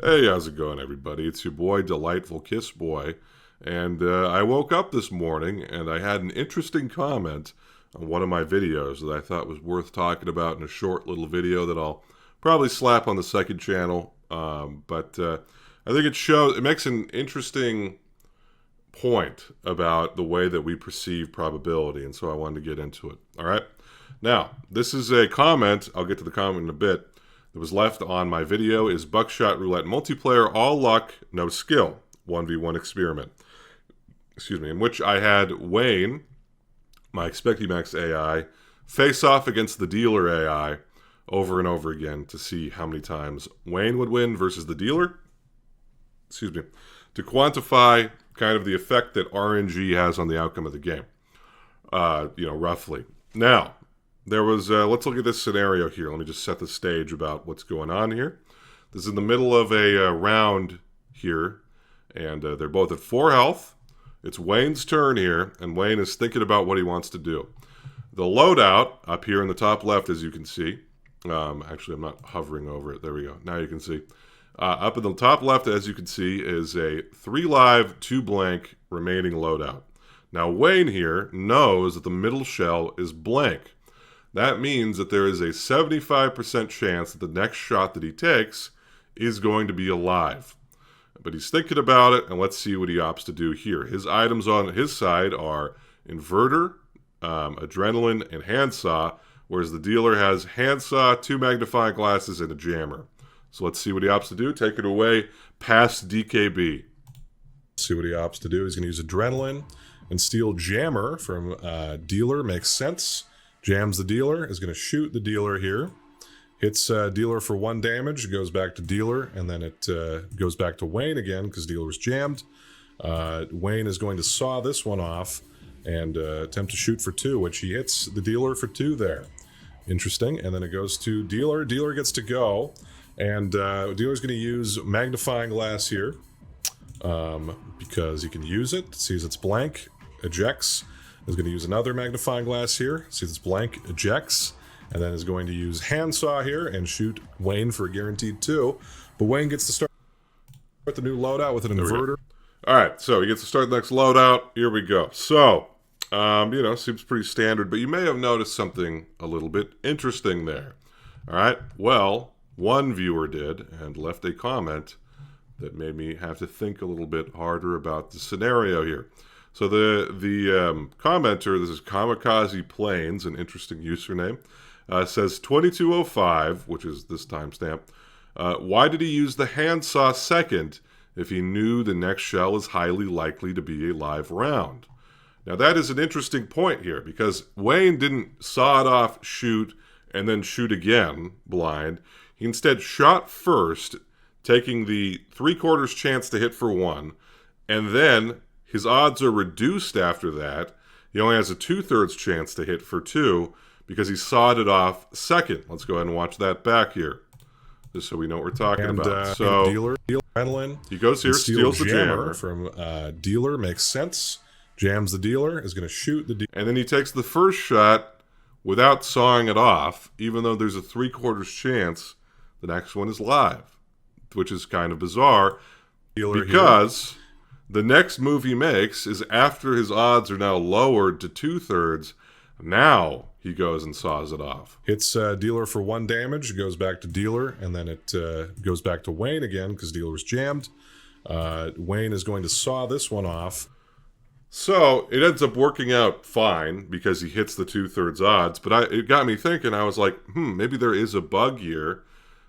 Hey, how's it going, everybody? It's your boy, Delightful Kiss Boy. And I woke up this morning and I had an interesting comment on one of my videos that I thought was worth talking about in a short little video that I'll probably slap on the second channel. But I think it makes an interesting point about the way that we perceive probability. And so I wanted to get into it. All right. Now, this is a comment. I'll get to the comment in a bit. That was left on my video is Buckshot Roulette multiplayer, all luck, no skill, 1v1 experiment. Excuse me, in which I had Wayne, my Expectimax AI, face off against the dealer AI over and over again to see how many times Wayne would win versus the dealer. Excuse me, to quantify kind of the effect that RNG has on the outcome of the game. Roughly. Now, there was, let's look at this scenario here. Let me just set the stage about what's going on here. This is in the middle of a round here, and they're both at 4 health. It's Wayne's turn here, and Wayne is thinking about what he wants to do. The loadout up here in the top left, as you can see. Actually, I'm not hovering over it. There we go. Now you can see. Up in the top left, as you can see, is a 3 live, 2 blank remaining loadout. Now, Wayne here knows that the middle shell is blank. That means that there is a 75% chance that the next shot that he takes is going to be alive. But he's thinking about it, and let's see what he opts to do here. His items on his side are inverter, adrenaline, and handsaw, whereas the dealer has handsaw, 2 magnifying glasses, and a jammer. So let's see what he opts to do. Take it away past DKB. See what he opts to do. He's going to use adrenaline and steal jammer from dealer. Makes sense. Jams the dealer, is going to shoot the dealer here. Hits dealer for 1 damage, goes back to dealer, and then it goes back to Wayne again because dealer was jammed. Wayne is going to saw this one off and attempt to shoot for 2, which he hits the dealer for 2 there. Interesting. And then it goes to dealer. Dealer gets to go, and dealer's going to use magnifying glass here because he can use it. Sees it's blank, ejects. Is going to use another magnifying glass here. Sees it's blank, ejects, and then is going to use handsaw here and shoot Wayne for a guaranteed 2. But Wayne gets to start the new loadout with an inverter. All right, so he gets to start the next loadout. Here we go. So, seems pretty standard, but you may have noticed something a little bit interesting there. All right, well, one viewer did and left a comment that made me have to think a little bit harder about the scenario here. So the commenter, this is Kamikaze Planes, an interesting username, says 2205, which is this timestamp. Why did he use the handsaw second if he knew the next shell is highly likely to be a live round? Now that is an interesting point here because Wayne didn't saw it off, shoot, and then shoot again blind. He instead shot first, taking the 3/4 chance to hit for 1, and then his odds are reduced after that. He only has a 2/3 chance to hit for 2 because he sawed it off second. Let's go ahead and watch that back here, just so we know what we're talking about. So dealer adrenaline. He goes here, steals the jammer from dealer. Makes sense. Jams the dealer. Is going to shoot the dealer, and then he takes the first shot without sawing it off, even though there's a 3/4 chance the next one is live, which is kind of bizarre because the next move he makes is after his odds are now lowered to 2/3. Now he goes and saws it off. Hits dealer for 1 damage, goes back to dealer, and then it goes back to Wayne again because dealer was jammed. Wayne is going to saw this one off. So it ends up working out fine because he hits the 2/3 odds. But it got me thinking. I was like, maybe there is a bug here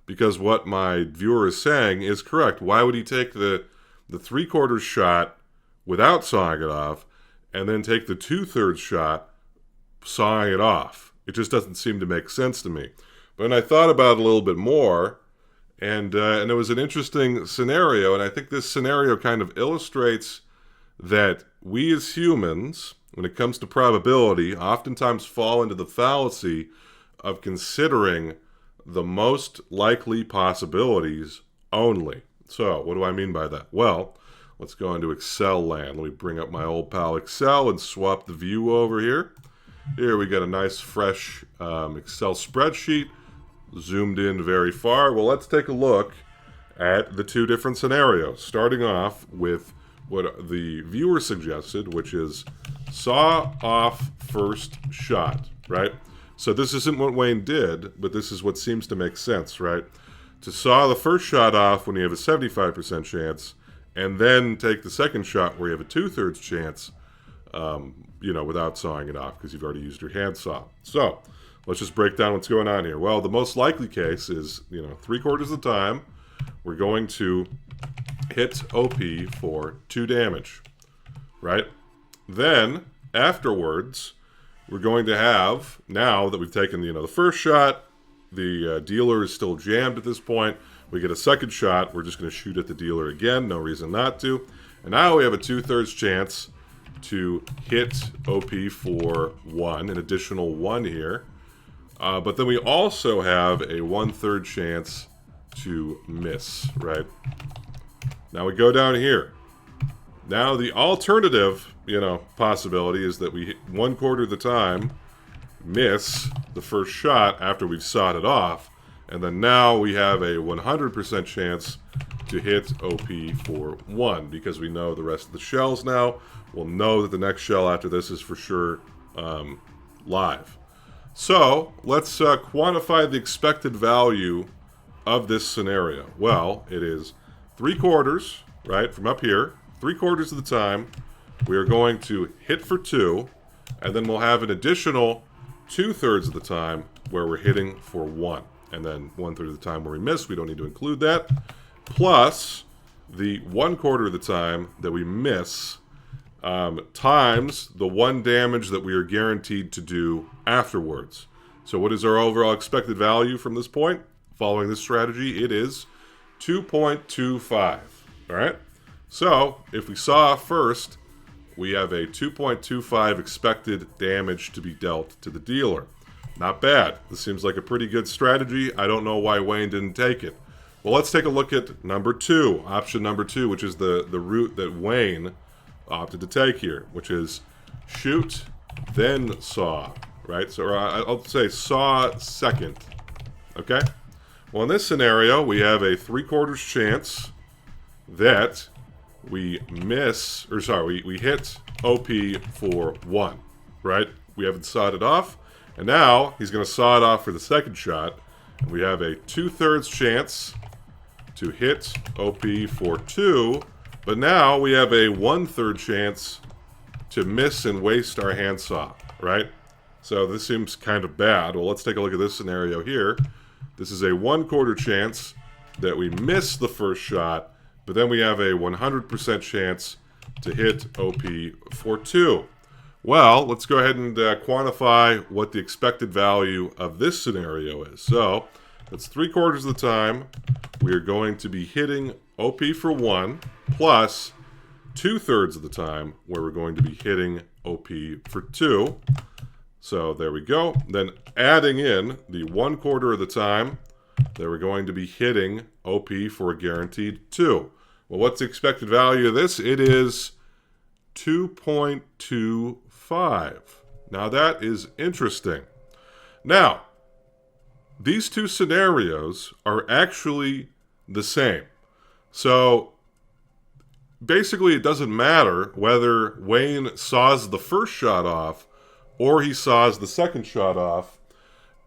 because what my viewer is saying is correct. Why would he take the 3/4 shot without sawing it off and then take the 2/3 shot sawing it off? It just doesn't seem to make sense to me. But then I thought about it a little bit more, and it was an interesting scenario, and I think this scenario kind of illustrates that we as humans, when it comes to probability, oftentimes fall into the fallacy of considering the most likely possibilities only. So, what do I mean by that? Well, let's go into Excel land. Let me bring up my old pal Excel and swap the view over here. Here we got a nice fresh Excel spreadsheet, zoomed in very far. Well, let's take a look at the two different scenarios, starting off with what the viewer suggested, which is saw off first shot, right? So this isn't what Wayne did, but this is what seems to make sense, right? To saw the first shot off when you have a 75% chance, and then take the second shot where you have a 2/3 chance, without sawing it off because you've already used your handsaw. So let's just break down what's going on here. Well, the most likely case is, 3/4 of the time, we're going to hit OP for 2 damage, right? Then, afterwards, we're going to have, now that we've taken, the first shot, the dealer is still jammed at this point. We get a second shot. We're just going to shoot at the dealer again. No reason not to. And now we have a 2/3 chance to hit OP for 1, an additional 1 here. But then we also have a 1/3 chance to miss, right? Now we go down here. Now the alternative, possibility is that we hit 1/4 of the time miss the first shot after we've sawed it off, and then now we have a 100% chance to hit OP for 1 because we know the rest of the shells now. We'll know that the next shell after this is for sure live. So let's quantify the expected value of this scenario. Well, it is 3/4, right, from up here. 3/4 of the time we are going to hit for 2, and then we'll have an additional 2/3 of the time where we're hitting for 1, and then 1/3 of the time where we miss. We don't need to include that, plus the 1/4 of the time that we miss times the 1 damage that we are guaranteed to do afterwards. So what is our overall expected value from this point? Following this strategy, it is 2.25. All right. So if we saw first, we have a 2.25 expected damage to be dealt to the dealer. Not bad. This seems like a pretty good strategy. I don't know why Wayne didn't take it. Well, let's take a look at number 2, option number 2, which is the route that Wayne opted to take here, which is shoot, then saw, right? So I'll say saw second, okay? Well, in this scenario, we have a 3/4 chance that we we hit OP for 1, right? We haven't sawed it off, and now he's going to saw it off for the second shot, and we have a 2/3 chance to hit OP for 2, but now we have a 1/3 chance to miss and waste our handsaw, right? So this seems kind of bad. Well, let's take a look at this scenario here. This is a 1/4 chance that we miss the first shot, but then we have a 100% chance to hit OP for 2. Well, let's go ahead and quantify what the expected value of this scenario is. So that's 3/4 of the time we are going to be hitting OP for 1, plus 2/3 of the time where we're going to be hitting OP for 2. So there we go. Then adding in the 1/4 of the time that we're going to be hitting OP for a guaranteed 2. Well, what's the expected value of this? It is 2.25. Now that is interesting. Now, these two scenarios are actually the same. So basically it doesn't matter whether Wayne saws the first shot off or he saws the second shot off,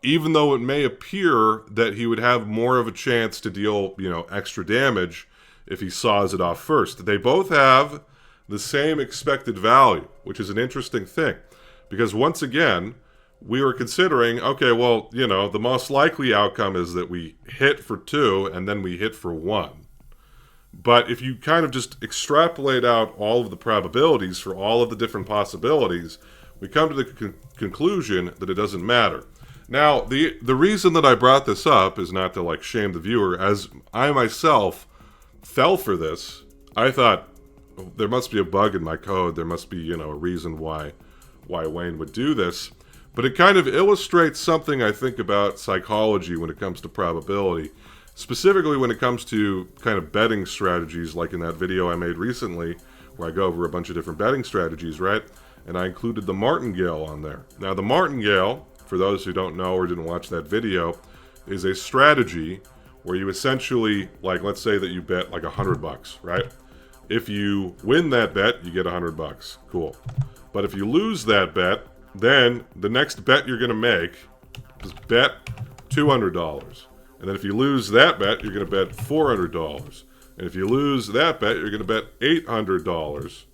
even though it may appear that he would have more of a chance to deal, extra damage if he saws it off first. They both have the same expected value, which is an interesting thing. Because once again, we were considering, okay, well, the most likely outcome is that we hit for 2 and then we hit for 1. But if you kind of just extrapolate out all of the probabilities for all of the different possibilities, we come to the conclusion that it doesn't matter. Now, the reason that I brought this up is not to shame the viewer, as I myself fell for this. I thought, there must be a bug in my code. There must be, a reason why Wayne would do this. But it kind of illustrates something I think about psychology when it comes to probability. Specifically when it comes to kind of betting strategies, like in that video I made recently, where I go over a bunch of different betting strategies, right? And I included the martingale on there. Now, the martingale, for those who don't know or didn't watch that video, is a strategy where you essentially, like, let's say that you bet like $100, right? If you win that bet, you get $100. Cool. But if you lose that bet, then the next bet you're going to make is bet $200. And then if you lose that bet, you're going to bet $400. And if you lose that bet, you're going to bet $800,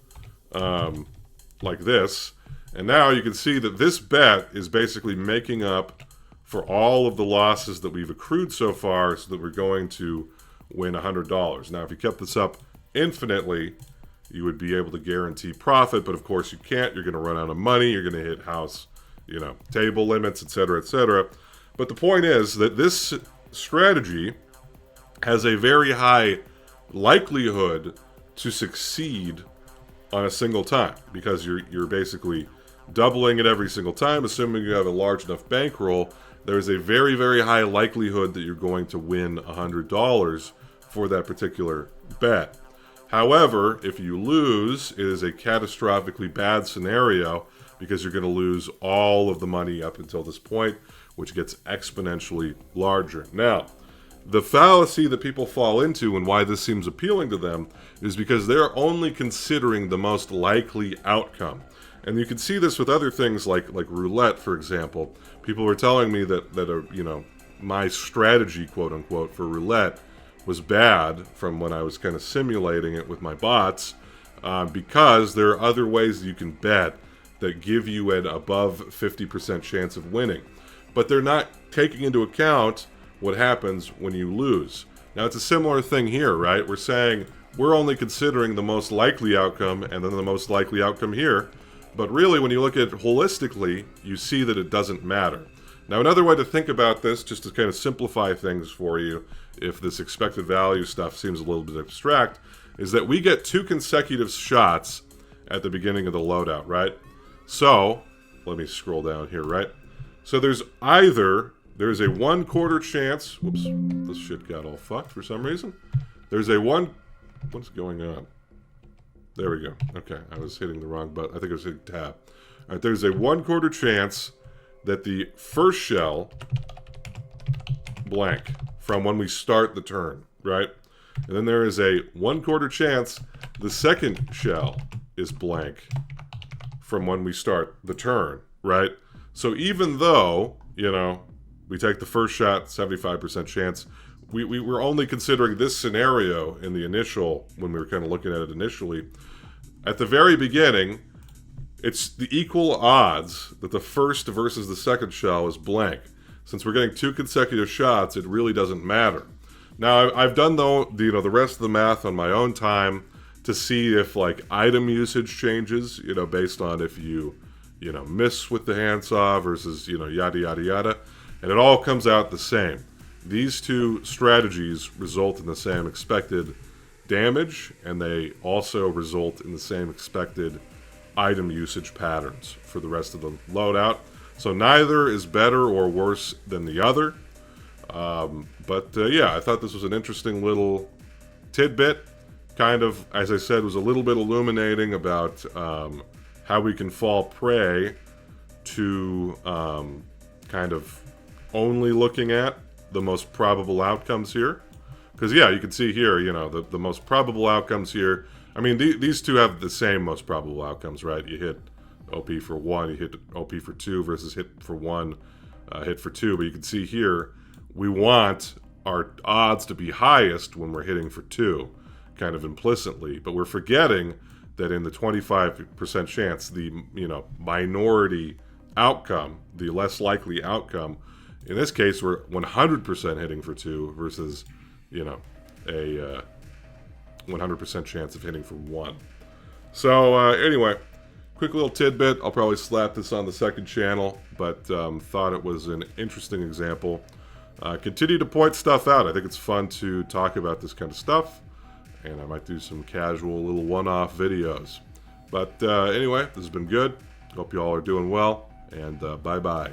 like this. And now you can see that this bet is basically making up for all of the losses that we've accrued so far, so that we're going to win $100. Now, if you kept this up infinitely, you would be able to guarantee profit, but of course you can't. You're going to run out of money. You're going to hit house, table limits, etc., etc. But the point is that this strategy has a very high likelihood to succeed on a single time, because you're basically doubling it every single time. Assuming you have a large enough bankroll, there's a very, very high likelihood that you're going to win $100 for that particular bet. However, if you lose, it is a catastrophically bad scenario, because you're going to lose all of the money up until this point, which gets exponentially larger. Now, the fallacy that people fall into, and why this seems appealing to them, is because they're only considering the most likely outcome. And you can see this with other things like roulette, for example. People were telling me that my strategy, quote unquote, for roulette was bad from when I was kind of simulating it with my bots, because there are other ways that you can bet that give you an above 50% chance of winning. But they're not taking into account what happens when you lose. Now, it's a similar thing here, right? We're saying we're only considering the most likely outcome and then the most likely outcome here. But really, when you look at it holistically, you see that it doesn't matter. Now, another way to think about this, just to kind of simplify things for you, if this expected value stuff seems a little bit abstract, is that we get 2 consecutive shots at the beginning of the loadout, right? So, let me scroll down here, right? So there's a 1/4 chance, whoops, this shit got all fucked for some reason. What's going on? There we go. Okay, I was hitting the wrong button. I think I was hitting tab. All right, there's a 1/4 chance that the first shell blank from when we start the turn, right? And then there is a 1/4 chance the second shell is blank from when we start the turn, right? So even though, we take the first shot, 75% chance, we were only considering this scenario in the initial, when we were kind of looking at it initially. At the very beginning, it's the equal odds that the first versus the second shell is blank. Since we're getting 2 consecutive shots, it really doesn't matter. Now, I've done the rest of the math on my own time to see if item usage changes, based on if you miss with the handsaw versus yada yada yada, and it all comes out the same. These 2 strategies result in the same expected damage, and they also result in the same expected item usage patterns for the rest of the loadout. So neither is better or worse than the other. Yeah, I thought this was an interesting little tidbit. Kind of, as I said, was a little bit illuminating about how we can fall prey to kind of only looking at the most probable outcomes here. Because, yeah, you can see here, the most probable outcomes here. I mean, these 2 have the same most probable outcomes, right? You hit OP for 1, you hit OP for 2 versus hit for 1, hit for 2. But you can see here, we want our odds to be highest when we're hitting for 2, kind of implicitly. But we're forgetting that in the 25% chance, the minority outcome, the less likely outcome, in this case, we're 100% hitting for 2 versus, a 100% chance of hitting for 1. So, anyway, quick little tidbit. I'll probably slap this on the second channel, but thought it was an interesting example. Continue to point stuff out. I think it's fun to talk about this kind of stuff, and I might do some casual little one-off videos. But anyway, this has been good. Hope you all are doing well, and bye-bye.